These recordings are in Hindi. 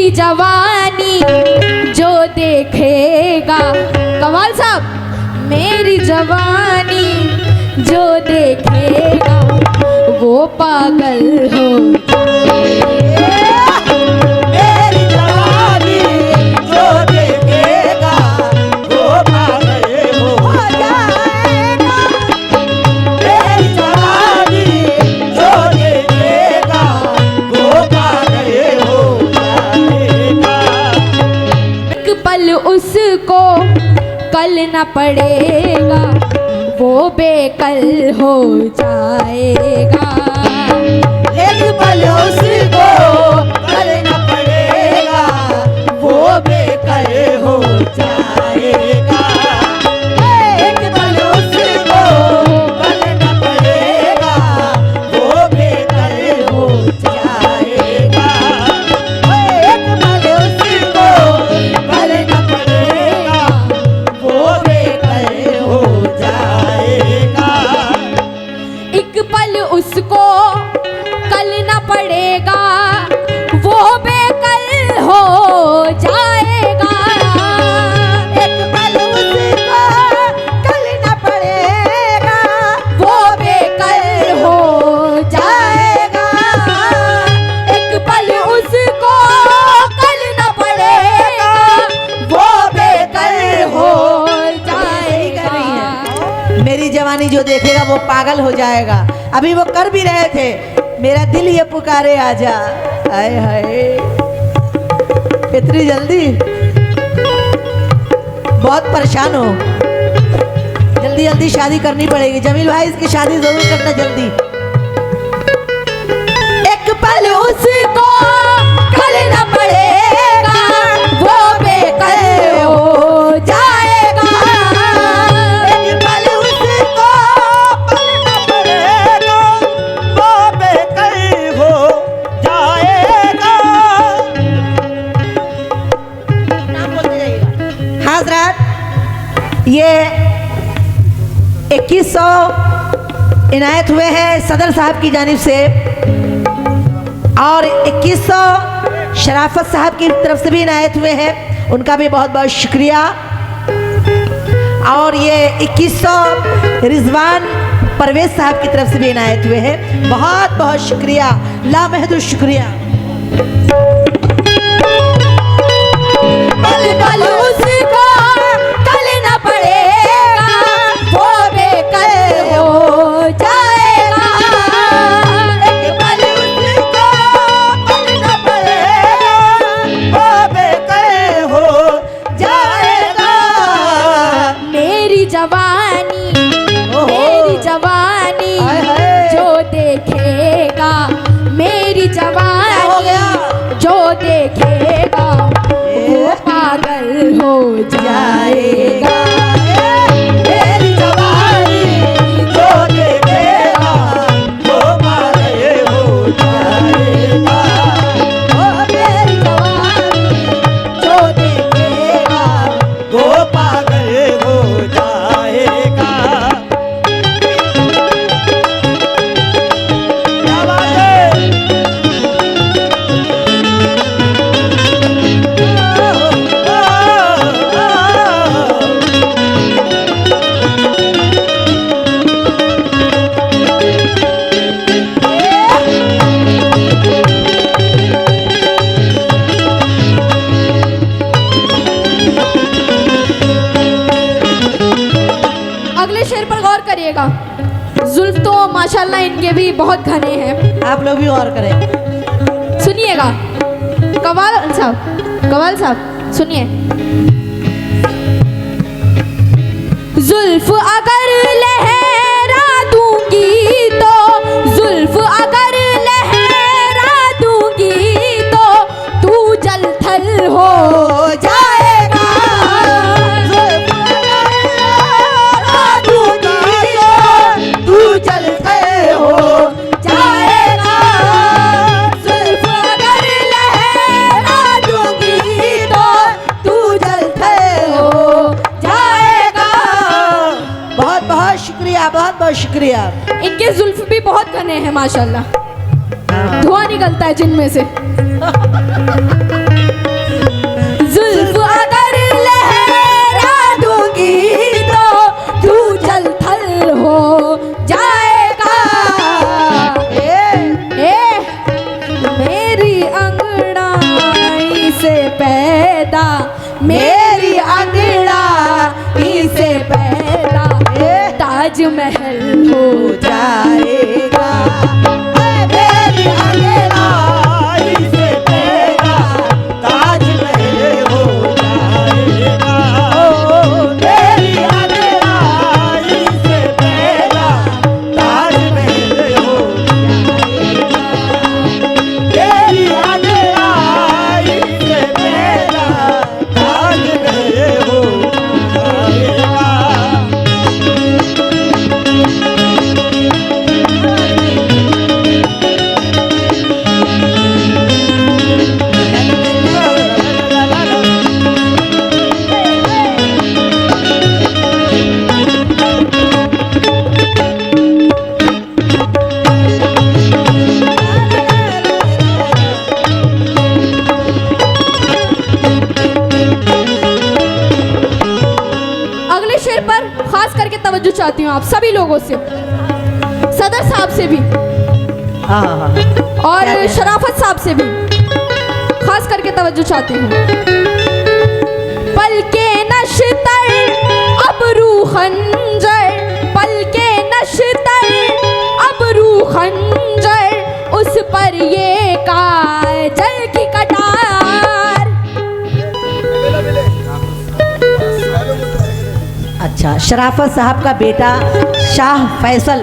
मेरी जवानी जो देखेगा, कमाल साहब, मेरी जवानी जो देखेगा वो पागल हो। मेरी जवानी जो देखेगा वो पागल हो जाएगा। मेरी जवानी जो देखेगा वो पागल हो जाएगा। एक पल उसको कल न पड़ेगा वो बेकल हो जाएगा। एक पल उसको कल न पड़ेगा वो बेकल हो जाएगा। एक पल उसको कल न पड़ेगा वो बेकल हो जाएगा। एक पल उसको कल न पड़ेगा वो बेकल हो जाएगा। एक पल उसको कल न पड़ेगा वो बेकल हो जाएगा। एक पल उसको कल न पड़ेगा वो बेकल हो जाएगा। एक पल उसको कल न पड़ेगा वो बेकल हो जाएगा। मेरी जवानी जो देखेगा वो पागल हो जाएगा। अभी वो कर भी रहे थे, मेरा दिल ये पुकारे आजा। हाय हाय, इतनी जल्दी, बहुत परेशान हो। जल्दी जल्दी शादी करनी पड़ेगी। जमील भाई, इसकी शादी जरूर करना जल्दी। एक पल उसको कल न पड़ेगा वो बेकल हो जाएगा। एक पल उसको कल न पड़ेगा वो बेकल हो जाएगा। नाम बोलते जाइएगा। हजरत, ये 2100 इनायत हुए हैं सदर साहब की जानिब से, और 2100 शराफत साहब की तरफ से भी इनायत हुए हैं, उनका भी बहुत बहुत शुक्रिया। और ये 2100 रिजवान परवेज साहब की तरफ से भी इनायत हुए हैं, बहुत बहुत शुक्रिया, लामहदुद शुक्रिया। पल पल उसको कल न पड़ेगा वो बेकल हो जाएगा। एक पल उसको कल न पड़ेगा वो बेकल हो जाएगा। मेरी जवानी हाय हाय। जो देखेगा, मेरी हो जवानी गया? जो देखेगा वो पागल हो जाएगा। मेरी जवानी जो देखेगा वो पागल हो जाएगा। ओ मेरी जवानी जो देखेगा वो पागल हो जाएगा। क्या बात है? अगले शेर पर गौर करिएगा। जुल्फ तो माशाल्लाह इनके भी बहुत घने हैं। आप लोग भी गौर करें। सुनिएगा, कवाल साहब सुनिए। जुल्फ अगर लहरा दूंगी तो, जुल्फ अगर लहरा दूंगी तो तू जल थल हो जाएगा। तू जलते हो जाएगा। जुल्फ अगर लहरा दूंगी तो तू जलते हो जाएगा। बहुत बहुत शुक्रिया, बहुत बहुत शुक्रिया। इनके जुल्फ भी बहुत घने हैं माशाल्लाह, धुआं निकलता है जिनमें से। पैदा, मेरी अंगड़ाई से पैदा ताजमहल हो जाएगा। मेरी अंगड़ाई से पैदा ताजमहल हो जाएगा। मेरी अंगड़ाई से पैदा ताजमहल हो जाएगा। मेरी अंगड़ाई से पैदा ताजमहल हो जाएगा। अगले शेर पर खास करके तवज्जो चाहती हूँ आप सभी लोगों से, सदर साहब से भी हाँ हाँ और शराफत साहब से भी खास करके तवज्जो चाहती हूँ। पल के नश्तर अबरू खंजर, पल के नश्तर अबरू खंजर, उस पर ये काजल की कटार। अच्छा, शराफत साहब का बेटा शाह फैसल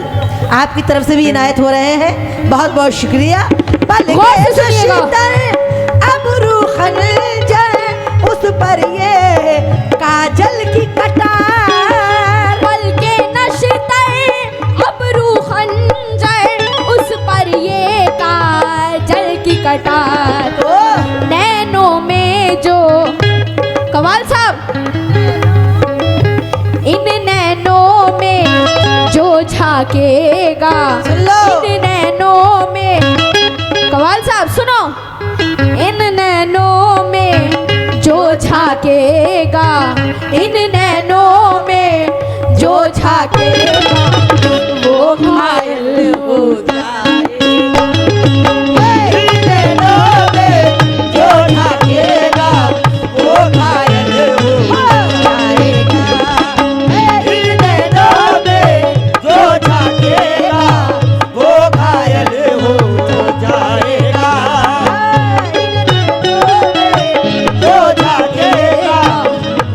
आपकी तरफ से भी इनायत हो रहे हैं, बहुत बहुत शुक्रिया। पल गौर से के सुनिएगा। नश्तर अबरू खंजर, उस पर ये काजल की कटार। पल के नश्तर अबरू खंजर, उस पर ये काजल की कटार। ओ, नैनों में जो कमाल साहब, इन नैनों में जो झाकेगा, सुन लो। इन नैनों में कमाल साहब सुनो, इन नैनों में जो झाकेगा, इन नैनों में जो झाकेगा, वो घायल हो जाएगा। इन नैनों में जो झाकेगा, वो घायल हो जाएगा। इन नैनों में जो झाकेगा, वो घायल हो जाएगा। इन नैनों में जो झाकेगा,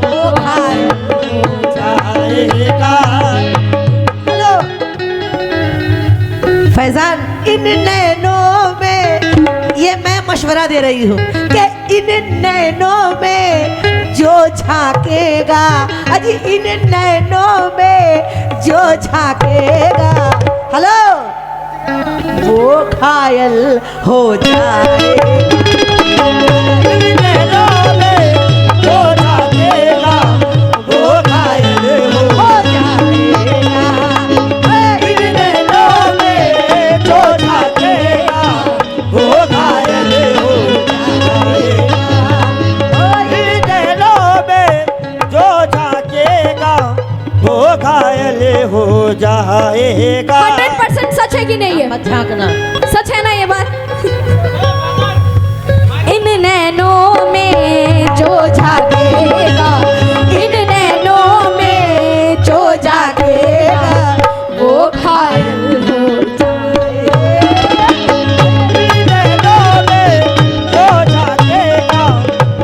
वो घायल हो जाएगा। हेलो फैजान, इन नैनों में, ये मैं मशवरा दे रही हूँ कि इन नैनों में जो झाकेगा, अजी इन नैनों में जो झाकेगा, हेलो, वो घायल हो जाएगा। इन नैनों में जो झाकेगा, वो घायल हो जाएगा। इन नैनों में जो झाकेगा, वो घायल हो जाएगा। इन नैनों में जो झाकेगा, वो घायल हो जाएगा। 100% सच है कि नहीं है? मत झांकना। सच है ना ये बात? इन नैनों में जो झाकेगा, इन नैनों में जो झाकेगा, वो घायल हो जाएगा। इन नैनों में जो झाकेगा,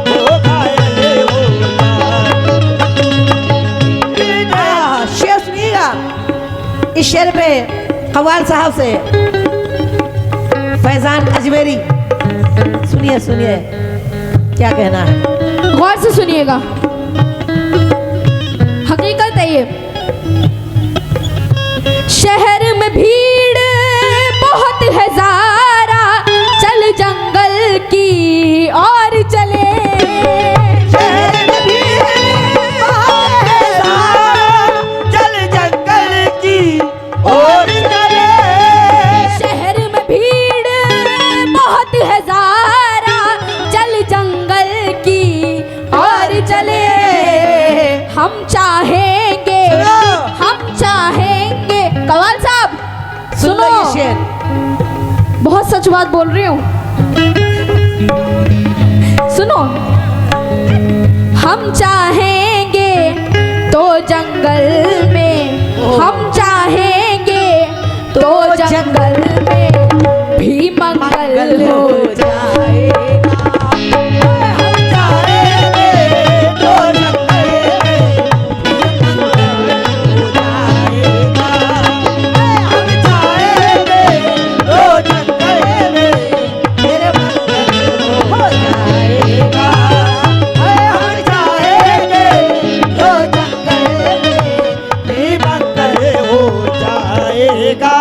वो घायल हो जाएगा। शेर सुनिएगा, इस शेर पे कव्वाल साहब से फैजान अजमेरी, सुनिए सुनिए क्या कहना है। गौर से सुनिएगा, हकीकत है ये। शहर में भीड़ बहुत है ज़ारा, चल जंगल की और चले। शहर में भीड़ बहुत है ज़ारा, चल जंगल की और चले। शहर में भीड़ बहुत है ज़ारा, चल जंगल की और चले। हम चाहेंगे, हम चाहेंगे, कवाल साहब सुनो, ये शेर बहुत सच बात बोल रही हूँ, सुनो। चाहेंगे तो जंगल में, हम चाहेंगे तो जंगल में भी मंगल हो जाएगा। हम चाहेंगे तो जंगल में हम चाहेंगे तो जंगल में मेरे मंगल हो जाएगा। हम चाहेंगे तो जंगल में मंगल हो जाएगा।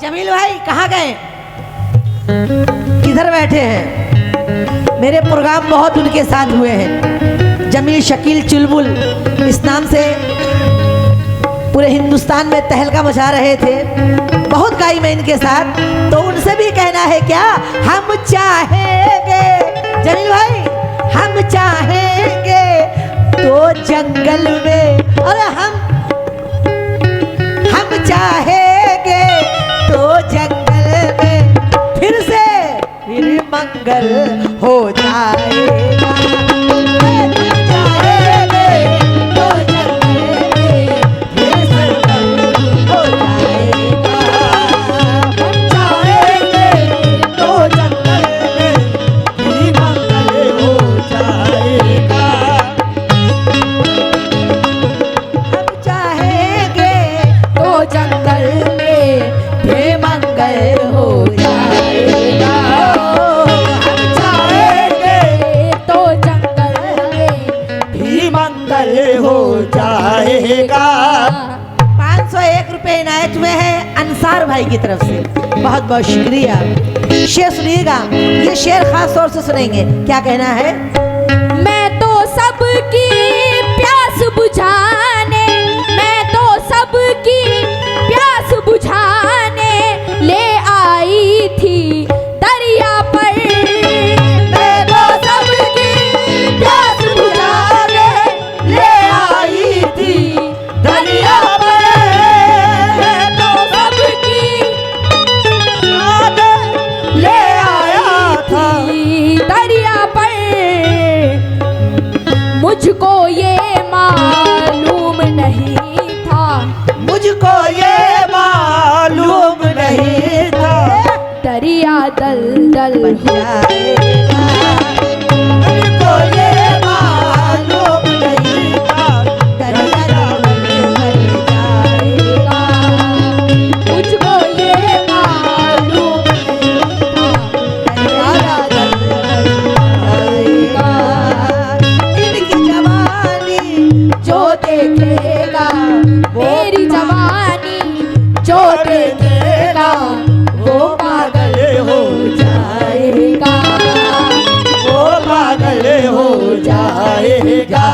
जमील भाई कहाँ गए? किधर बैठे हैं? मेरे प्रोग्राम बहुत उनके साथ हुए हैं। जमील शकील चुलबुल इस नाम से पूरे हिंदुस्तान में तहलका मचा रहे थे। बहुत गाई मैं इनके साथ, तो उनसे भी कहना है क्या, हम चाहेंगे जमील भाई, हम चाहेंगे तो जंगल में, और हम चाहेंगे तो जंगल में फिर से फिर मंगल हो जाएगा। हम चाहेंगे तो जंगल में फिर से मंगल हो जाएगा। हम चाहेंगे तो जंगल में फिर मंगल हो जाएगा। हम चाहेंगे तो जंगल में भी मंगल हो जाएगा। हम चाहेंगे तो जंगल में भी मंगल हो जाएगा। 501 रुपए इनायत हुए हैं अंसार भाई की तरफ से, बहुत बहुत शुक्रिया। शेर सुनिएगा, ये शेर खास तौर से सुनेंगे। क्या कहना है? मैं तो सबकी प्यास बुझाने, मैं तो सबकी प्यास बुझाने ले आई थी दरिया पर। मैं तो सबकी प्यास बुझाने ले आई थी दरिया पर। मैं तो सबकी ले आया थी दरिया पर। मुझको ये मालूम नहीं था, मुझको ये मालूम नहीं था दरिया दल दल बन जाएगा। मुझको ये मालूम नहीं था दरिया दल बन जाएगा। मुझको ये मालूम नहीं था दरिया दल बन जाएगा। इनकी जवानी जो देखेगा मेरी जवानी, जो देखेगा वो पागल हो जाएगा। वो पागल हो जाएगा।